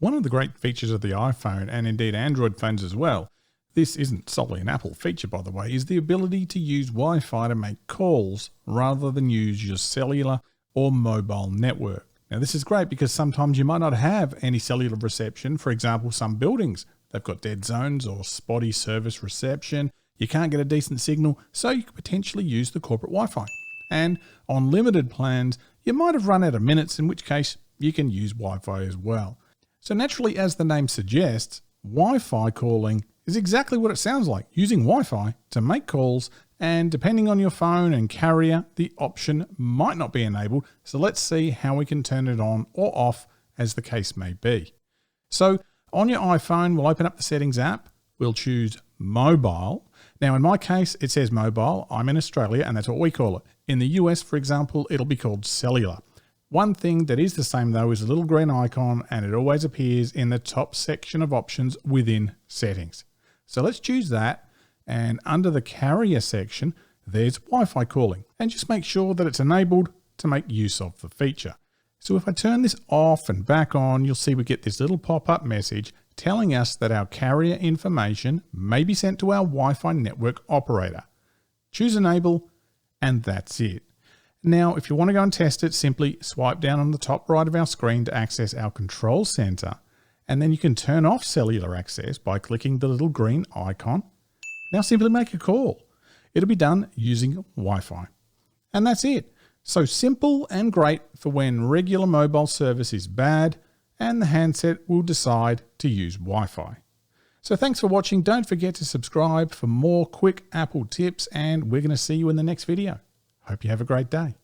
One of the great features of the iPhone, and indeed Android phones as well, this isn't solely an Apple feature by the way, is the ability to use Wi-Fi to make calls rather than use your cellular or mobile network. Now this is great because sometimes you might not have any cellular reception. For example, some buildings, they've got dead zones or spotty service reception. You can't get a decent signal, so you could potentially use the corporate Wi-Fi. And on limited plans, you might have run out of minutes, in which case you can use Wi-Fi as well. So naturally, as the name suggests, Wi-Fi calling is exactly what it sounds like, using Wi-Fi to make calls, and depending on your phone and carrier, the option might not be enabled. So let's see how we can turn it on or off as the case may be. So on your iPhone, we'll open up the settings app. We'll choose mobile. Now in my case, it says mobile. I'm in Australia and that's what we call it. In the US, for example, it'll be called cellular. One thing that is the same though is a little green icon, and it always appears in the top section of options within settings. So let's choose that, and under the carrier section, there's Wi-Fi calling, and just make sure that it's enabled to make use of the feature. So if I turn this off and back on, you'll see we get this little pop-up message telling us that our carrier information may be sent to our Wi-Fi network operator. Choose enable, and that's it. Now, if you want to go and test it, simply swipe down on the top right of our screen to access our control center, and then you can turn off cellular access by clicking the little green icon. Now simply make a call. It'll be done using Wi-Fi. And that's it. So simple and great for when regular mobile service is bad and the handset will decide to use Wi-Fi. So thanks for watching. Don't forget to subscribe for more quick Apple tips, and we're going to see you in the next video. Hope you have a great day.